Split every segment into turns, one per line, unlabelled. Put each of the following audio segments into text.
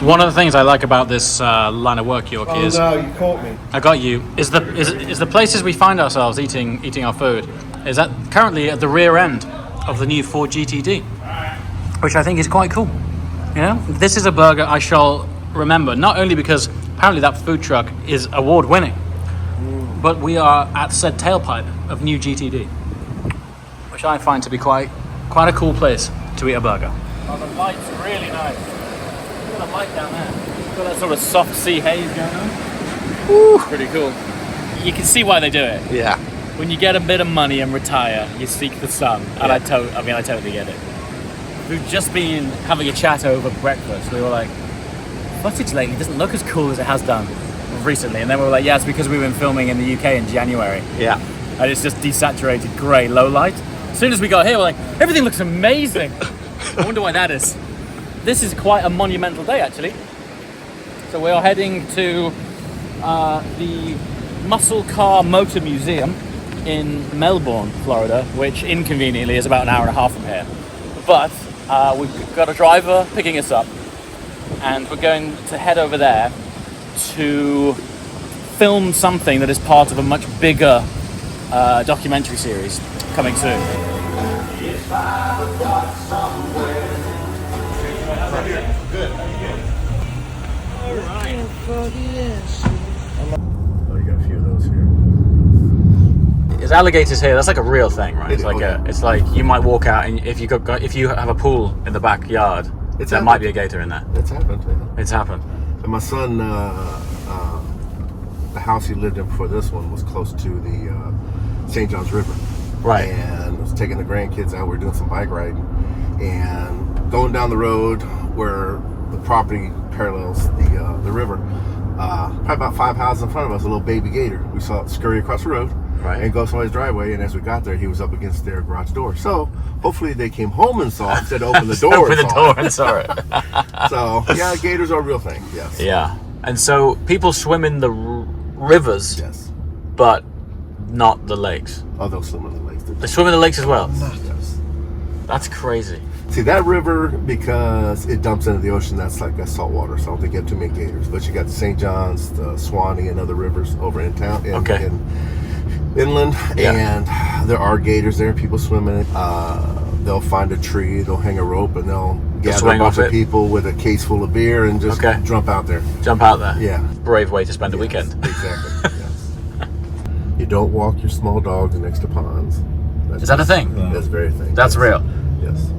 One of the things I like about this line of work, York, is
no, you caught me.
I got you. Is the places we find ourselves eating our food is that currently at the rear end of the new Ford GTD, which I think is quite cool. You know, this is a burger I shall remember, not only because apparently that food truck is award winning, but we are at said tailpipe of new GTD, which I find to be quite a cool place to eat a burger. Oh, the light's really nice. Look at the light down there. Got that sort of soft sea haze going on. Woo. Pretty cool. You can see why they do it.
Yeah.
When you get a bit of money and retire, you seek the sun, and I totally get it. We've just been having a chat over breakfast. We were like, footage lately doesn't look as cool as it has done recently, and then we were like, yeah, it's because we've been filming in the UK in January.
Yeah.
And it's just desaturated grey, low light. As soon as we got here, we're like, everything looks amazing. I wonder why that is. This is quite a monumental day, actually. So we are heading to the Muscle Car Motor Museum in Melbourne, Florida, which inconveniently is about an hour and a half from here. But we've got a driver picking us up, and we're going to head over there to film something that is part of a much bigger documentary series coming soon. Good. All right.
Oh, you got a few of those here.
There's alligators here. That's like a real thing, right? It's like
Okay.
it's like you might walk out, and if you have a pool in the backyard, there might be a gator in there.
It's happened. Yeah.
It's happened.
And my son, the house he lived in before this one was close to the St. John's River.
Right.
And I was taking the grandkids out. We were doing some bike riding, and going down the road where the property parallels the river. Probably about 5 houses in front of us, a little baby gator. We saw it scurry across the road.
Right.
And go somebody's driveway, and as we got there, he was up against their garage door. So hopefully they came home and saw it instead of open the door.
Open the door and saw it.
So yeah, gators are a real thing. Yes.
Yeah. And so people swim in the rivers,
Yes.
but not the lakes.
Oh, they'll swim in the lakes.
They swim in the lakes as well.
Yes.
That's crazy.
See, that river, because it dumps into the ocean, that's like that salt water, so I don't think you have too many gators. But you got the St. John's, the Swanee, and other rivers over in town, inland,
Yeah.
and there are gators there. People swim in it. They'll find a tree, they'll hang a rope, and they'll gather a bunch of people with a case full of beer and just jump out there.
Jump out there.
Yeah.
Brave way to spend a weekend.
Exactly. Yes. You don't walk your small dogs next to ponds.
Is that a thing?
That's a very thing.
That's real.
Yes.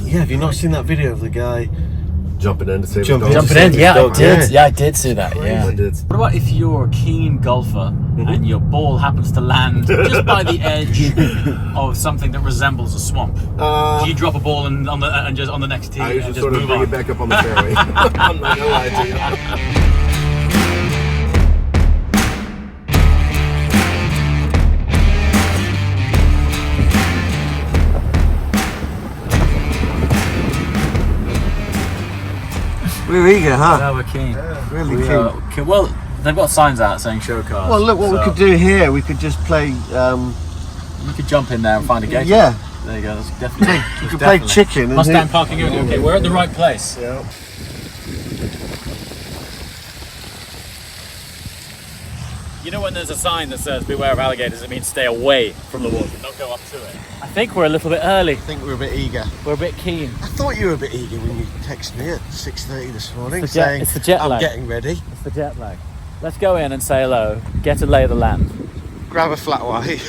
Yeah, have you not seen that video of the guy
jumping in to save
Jumping
a dog?
Jumping in, yeah, I
dog,
did.
yeah.
Yeah, I did see that. Yeah.
I did.
What about if you're a keen golfer and your ball happens to land just by the edge of something that resembles a swamp? Do you drop a ball and just on the next tee
I
and
usually
just
sort of
move
bring
on?
it back up on the fairway. I'm not gonna lie to you.
We're eager, huh?
Yeah, we're keen.
Really
We
keen.
are keen. Well, they've got signs out saying show cars.
Well, look what we
so
could do here. We could just play.
You could jump in there and find a gator.
Yeah,
There you go. That's definitely.
we could play chicken. And
Mustang parking. Okay, we're at the right place.
Yeah.
You know when there's a sign that says beware of alligators, it means stay away from the water, don't go up to it. I think we're a little bit early.
I think we're a bit eager.
We're a bit keen.
I thought you were a bit eager when you texted me at 6:30 this morning
It's the jet-
saying
it's the jet
I'm
lag.
getting ready.
It's the jet lag. Let's go in and say hello, get a lay of the land.
Grab a flat white.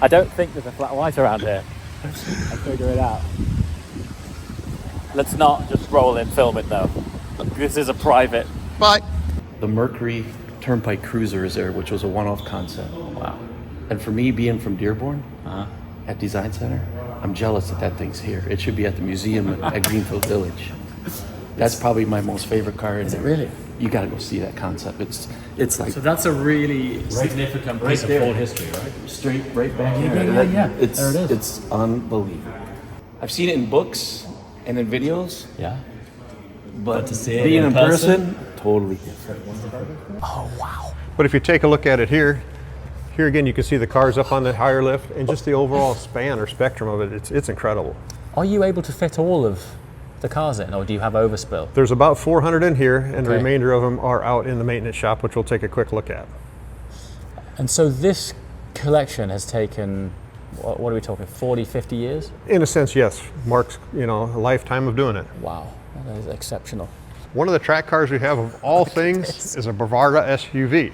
I don't think there's a flat white around here. I'll figure it out. Let's not just roll in, film it though. This is a private.
Bye.
The Mercury Turnpike Cruiser is there, which was a one-off concept.
Wow.
And for me, being from Dearborn, at Design Center, I'm jealous that thing's here. It should be at the museum at Greenfield Village. That's probably my most favorite car.
Is it really?
You gotta go see that concept. It's like
So that's a really significant piece of
there.
Ford history, right?
straight right back
Yeah,
here.
yeah.
It's,
There it is.
It's unbelievable. I've seen it in books and in videos,
Yeah.
but
to see it
being
in
in person, totally different.
Oh wow.
But if you take a look at it here again, you can see the cars up on the higher lift and just the overall span or spectrum of it. It's incredible.
Are you able to fit all of the cars in, or do you have overspill?
There's about 400 in here, and the
Okay.
remainder of them are out in the maintenance shop, which we'll take a quick look at.
And so this collection has taken, what are we talking, 40, 50 years?
In a sense, yes. Mark's, a lifetime of doing it.
Wow, that is exceptional.
One of the track cars we have of all things is a Bavaria SUV.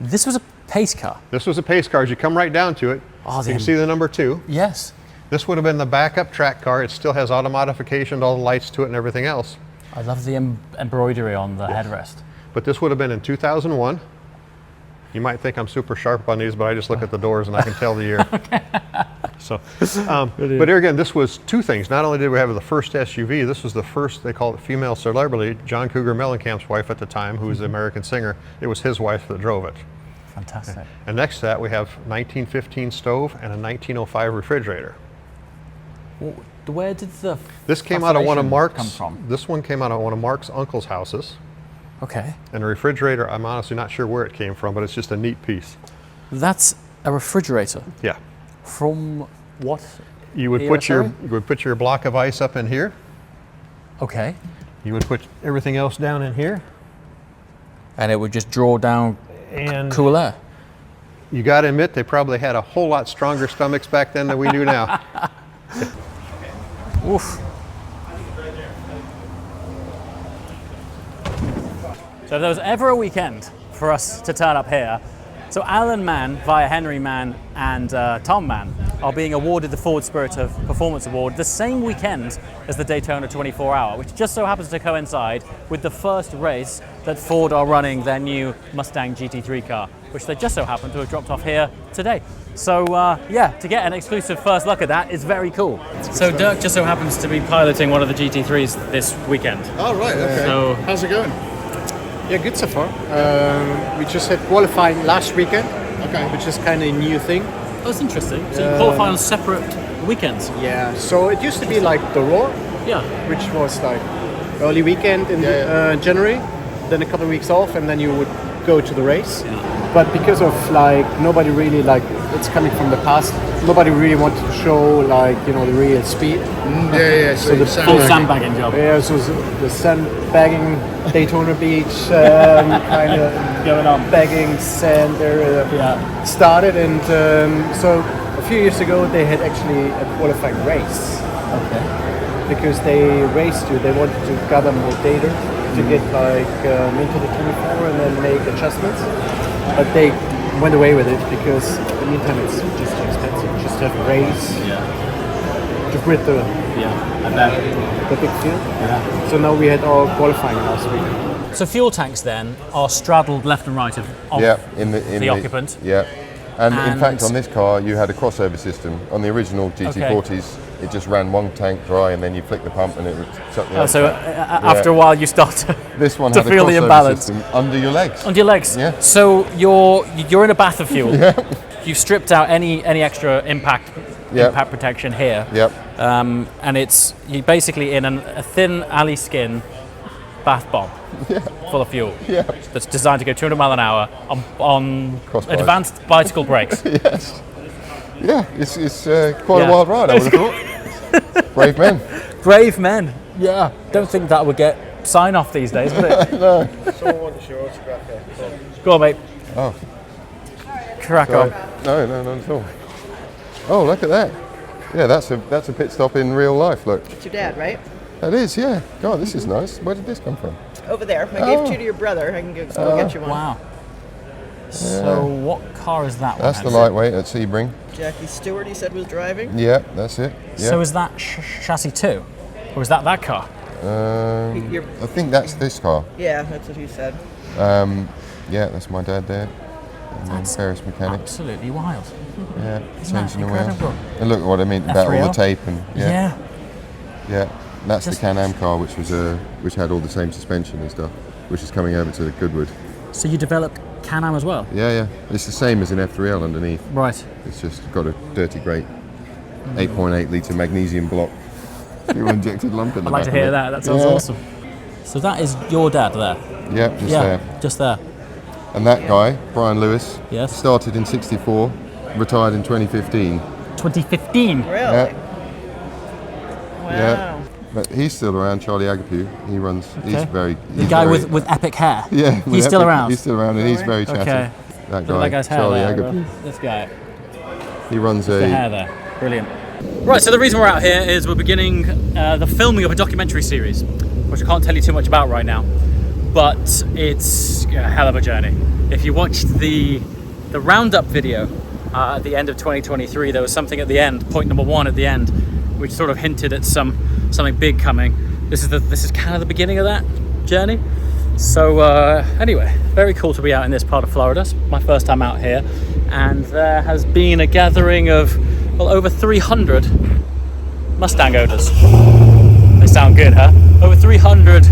This was a pace car?
This was a pace car. As you come right down to it,
Oh,
you can see the number 2.
Yes.
This would have been the backup track car. It still has auto modification, all the lights to it and everything else.
I love the embroidery on the headrest.
But this would have been in 2001. You might think I'm super sharp on these, but I just look at the doors and I can tell the year. So, but here again, this was 2 things. Not only did we have the first SUV, this was the first, they call it female celebrity, John Cougar Mellencamp's wife at the time, who was the American singer. It was his wife that drove it.
Fantastic.
And next to that, we have 1915 stove and a 1905 refrigerator.
Where did the
This came out of one of
fascination
Mark's.
come from?
This one came out of one of Mark's uncle's houses.
Okay.
And the refrigerator, I'm honestly not sure where it came from, but it's just a neat piece.
That's a refrigerator.
Yeah.
From what?
You would put your block of ice up in here.
Okay.
You would put everything else down in here.
And it would just draw down
And
cool air.
you got to admit, they probably had a whole lot stronger stomachs back then than we do now.
Oof. So if there was ever a weekend for us to turn up here, so Alan Mann, via Henry Mann and Tom Mann, are being awarded the Ford Spirit of Performance Award the same weekend as the Daytona 24-hour, which just so happens to coincide with the first race that Ford are running their new Mustang GT3 car, which they just so happen to have dropped off here today. So yeah, to get an exclusive first look at that is very cool. So Dirk just so happens to be piloting one of the GT3s this weekend.
Oh, right, okay.
So
how's it going? Yeah, good so far. We just had qualifying last weekend, which is kind of a new thing.
that's interesting. So you qualify on separate weekends?
Yeah, so it used to be like the Roar,
Yeah.
which was like early weekend in January, then a couple of weeks off, and then you would go to the race.
Yeah.
But because of like nobody really like it's coming from the past, nobody really wanted to show like the real speed. So the
Full sandbagging job.
Yeah, so the sandbagging Daytona Beach kind of
Going on.
bagging sand there started, and so a few years ago they had actually a qualifying race.
Okay.
Because they raced they wanted to gather more data to get like into the 24 and then make adjustments, but they went away with it because in the meantime it's just too expensive. Just to have a race to grid the big field.
Yeah.
So now we had our qualifying last week.
So fuel tanks then are straddled left and right of
in
the occupant.
Yeah, and in
And-
fact on this car you had a crossover system. On the original GT40s, it just ran one tank dry and then you flick the pump and it would suck the other
So
tank.
after a while you start to,
This one
to
had a
feel the
crossover
imbalance
system under your legs.
under your legs.
Yeah.
So you're in a bath of fuel. You've stripped out any extra impact protection here.
Yep.
And you're basically in a thin alley skin bath bomb full of fuel that's designed to go 200 mile an hour on
Crossbike.
advanced bicycle brakes.
Yes. Yeah, it's quite a wild ride, I would have thought. Brave men.
Brave men. Yeah. Don't think that would get sign off these days, would it?
No.
Someone wants your autograph here.
Go on, mate.
Oh.
Crack
Sorry.
on.
No, not at all. Oh, look at that. Yeah, that's a pit stop in real life, look.
It's your dad, right?
That is, yeah. God, this is nice. Where did this come from?
Over there. I gave two to your brother. I can go get you one.
Wow. So what car is that one?
That's the lightweight at Sebring.
Jackie Stewart, he said, was driving.
Yeah, that's it. Yeah.
So is that chassis 2? Or is that car?
I think that's this car.
Yeah, that's what he said.
Yeah, that's my dad there. And then Ferris mechanic.
Absolutely wild.
Yeah,
Isn't that
changing the wheels.
incredible?
And look what I mean about all the
F3L?
tape and
Yeah.
yeah. That's
Just-
the Can-Am car, which had all the same suspension and stuff, which is coming over to Goodwood.
So you developed Can-Am as well?
Yeah. It's the same as an F3L underneath.
Right.
It's just got a dirty grate 8.8 litre magnesium block fuel injected lump in the
I'd like
back
to
of
hear
it.
that. That sounds awesome. So that is your dad there?
Yeah, just there.
Just there.
And that guy, Brian Lewis,
Yes.
started in '64, retired in 2015.
2015.
Really?
Yeah.
Wow.
Yeah. But he's still around, Charlie Agapu. He runs, he's very...
The guy with epic hair?
Yeah.
He's still around?
He's still around and he's very chatty.
Okay.
That guy,
That guy's hair
Charlie
there,
Agapu.
this guy.
He runs
The hair there. Brilliant. Right, so the reason we're out here is we're beginning the filming of a documentary series, which I can't tell you too much about right now, but it's a hell of a journey. If you watched the roundup video at the end of 2023, there was something at the end, point number 1 at the end, which sort of hinted at something big coming. This is kind of the beginning of that journey. So anyway, very cool to be out in this part of Florida. It's my first time out here, and there has been a gathering of, well, over 300 Mustang owners. They sound good, huh? Over 300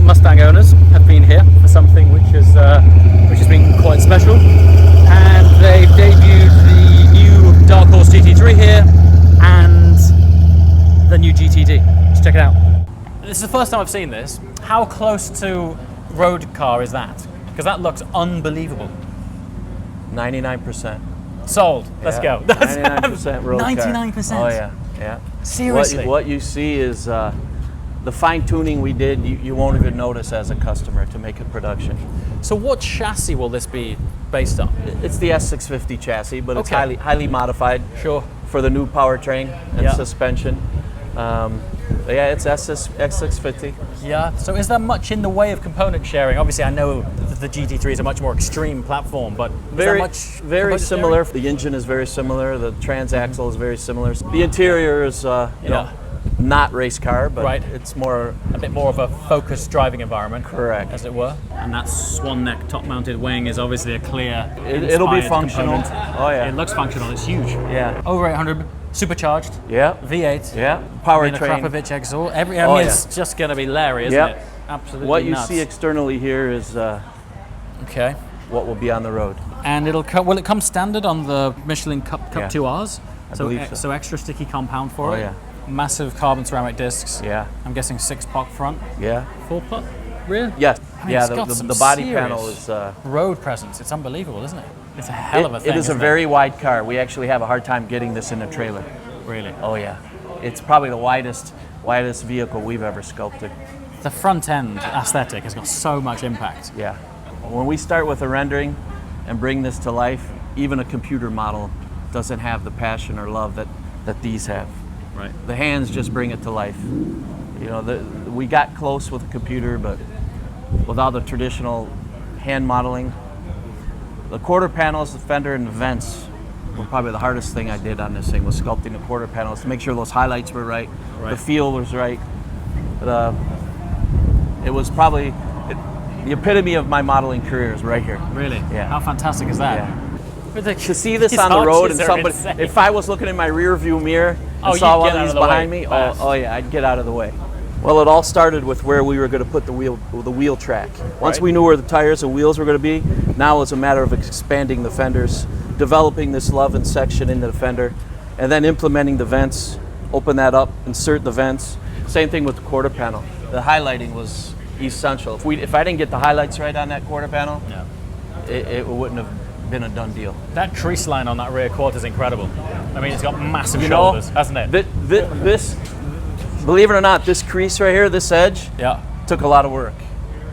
Mustang owners have been here for something which has been quite special, and they've debuted the new Dark Horse GT3 here and the new GTD. Let's check it out. This is the first time I've seen this. How close to road car is that? Because that looks unbelievable.
99%.
Sold. Let's go.
99% road car.
99%.
Oh yeah, yeah.
Seriously.
What you see is the fine tuning we did. You won't even notice as a customer to make it production.
So what chassis will this be based on?
It's the S650 chassis, but it's
Okay.
highly modified.
Sure.
For the new powertrain and
Yeah.
suspension. Yeah, it's S650.
Yeah. So is there much in the way of component sharing? Obviously, I know that the GT3 is a much more extreme platform, but is there much
very
component
similar.
sharing?
The engine is very similar. The transaxle is very similar. The interior is, you know, not race car, but
Right.
it's more
A bit more of a focused driving environment,
correct.
as it were. And that swan neck top-mounted wing is obviously a clear.
It'll be
inspired
functional.
component.
Oh yeah.
It looks functional. It's huge.
Yeah.
Over 800, supercharged.
Yeah.
V8.
Yeah.
I
Powertrain.
mean, a Krapovich exhaust. I mean,
Oh, yeah.
it's just going to be Larry, isn't
Yep.
it? Absolutely.
What you
nuts.
see externally here is
Okay.
what will be on the road.
And will it come standard on the Michelin Cup
Yeah.
2Rs?
I believe so.
So extra sticky compound for
Oh,
it.
yeah.
Massive carbon ceramic discs.
Yeah.
I'm guessing 6-pot front,
Yeah.
4-pot rear.
Yes.
I mean,
yeah.
it's got some
The body
serious
panel is.
road presence. It's unbelievable, isn't it? It's a hell of a thing.
It is a
isn't
very wide car. We actually have a hard time getting this in a trailer.
Really.
Oh yeah. It's probably the widest vehicle we've ever sculpted.
The front end aesthetic has got so much impact.
Yeah. When we start with a rendering and bring this to life, even a computer model doesn't have the passion or love that these have.
Right.
The hands just bring it to life. You know, we got close with a computer, but without the traditional hand modeling, the quarter panels, the fender, and the vents were probably the hardest thing I did on this thing, was sculpting the quarter panels to make sure those highlights were right, the feel was right. It was probably the epitome of my modeling career is right here.
Really?
Yeah.
How fantastic is that?
Yeah. To see this on the road and somebody, if I was looking in my rear view mirror and saw one of these behind me, oh yeah, I'd get out of the way. Well, it all started with where we were going to put the wheel track. Once we knew where the tires and wheels were going to be, now it's a matter of expanding the fenders, developing this love and section into the fender, and then implementing the vents, open that up, insert the vents. Same thing with the quarter panel. The highlighting was essential. If I didn't get the highlights right on that quarter panel, it wouldn't have been a done deal.
That crease line on that rear quarter is incredible. I mean, it's got massive shoulders, hasn't it?
This, believe it or not, this crease right here, this edge, took a lot of work.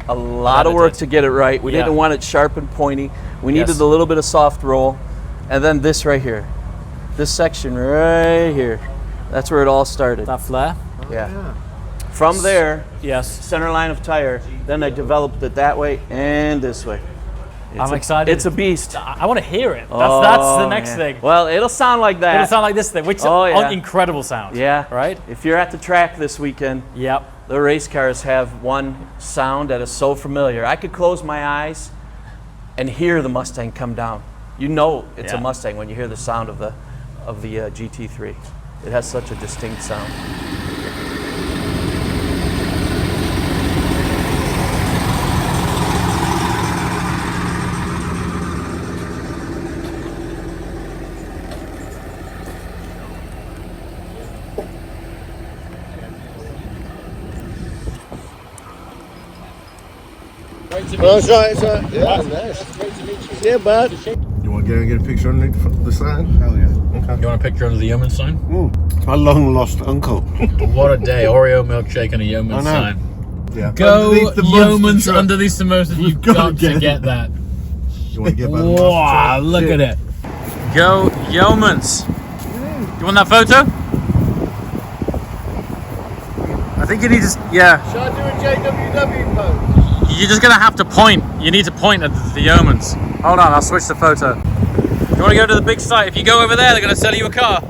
A lot of work to get it right. We didn't want it sharp and pointy. We needed a little bit of soft roll. And then this right here, this section right here, that's where it all started.
That flare?
Yeah. From there, center line of tire, then I developed it that way and this way.
I'm excited.
It's a beast.
I want to hear it. That's the next thing.
Well, it'll sound like that.
It'll sound like this thing, which is an incredible sound.
Yeah.
Right?
If you're at the track this weekend, the race cars have one sound that is so familiar. I could close my eyes and hear the Mustang come down. You know it's a Mustang when you hear the sound of the GT3. It has such a distinct sound.
That's right. Yeah, nice. Great to meet you. Yeah, bud.
You want to get a picture underneath the sign?
Hell yeah.
Okay.
You want a picture of the Yeoman sign?
My long lost uncle.
What a day. Oreo milkshake and a Yeoman's
I know.
sign.
Yeah.
Go
Underneath the
Yeoman's
monster truck.
under these samosas. You've got to get that.
You want to get by the monster
Wow,
truck?
look at it. Go Yeoman's. You want that photo? I think you need to, yeah.
Should I do a JWW pose?
You're just gonna have to point. You need to point at the Yeomans. Hold on, I'll switch the photo. You wanna go to the big site? If you go over there, they're gonna sell you a car.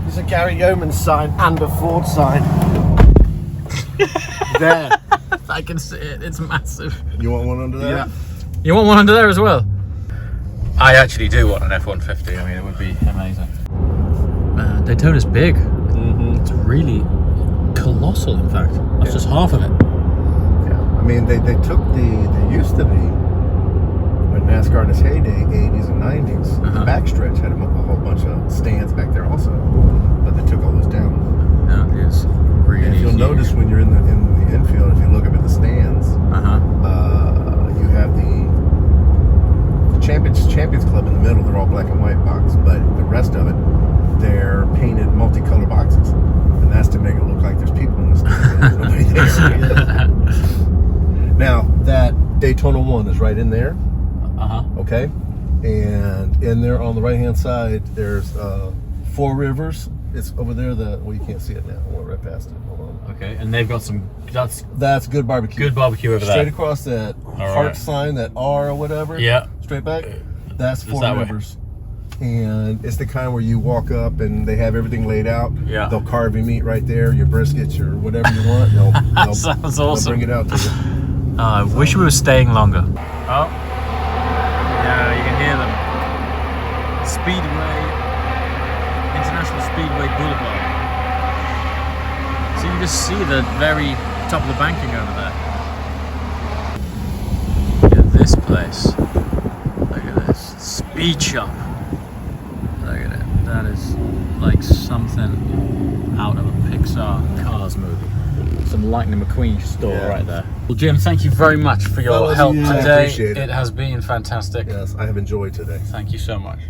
There's a Gary Yeoman sign and a Ford sign. There.
I can see it, it's massive.
You want one under there?
Yeah. You want one under there as well? I actually do want an F-150. I mean, it would be amazing. Daytona's big. It's really colossal, in fact. That's just half of it.
Yeah. I mean, they took they used to be, when NASCAR in its heyday, 80s and 90s, the backstretch had a whole bunch of stands back there also. But they took all those down.
That is really
And if you'll
huge.
notice when you're in the infield, if you look up at the stands, you have the Champions Club in the middle. They're all black and white box, but the rest of it, they're painted multicolor boxes, and that's to make it look like there's people in the stands. Nobody there. Now that Daytona 1 is right in there. Okay, and in there on the right hand side, there's Four Rivers. It's over there. Well, you can't see it now. We're right past it. Hold on.
Okay, and they've got some.
That's Good Barbecue.
Good barbecue over there.
Straight across that heart sign, that R or whatever.
Yeah.
Straight back. That's Four
that way.
Rivers. And it's the kind where you walk up and they have everything laid out.
Yeah.
They'll carve your meat right there, your briskets, your whatever you want. They'll
Sounds awesome.
They'll bring it out to you.
I wish we were staying longer. Oh. Yeah, you can hear them. Speedway. International Speedway Boulevard. So you can just see the very top of the banking over there. Look at this place. Look at this. Speed shop. Look at it. That is like something out of a Pixar Cars movie. Some Lightning McQueen store right there. Well, Jim, thank you very much for your help today. It has been fantastic.
Yes, I have enjoyed today.
Thank you so much.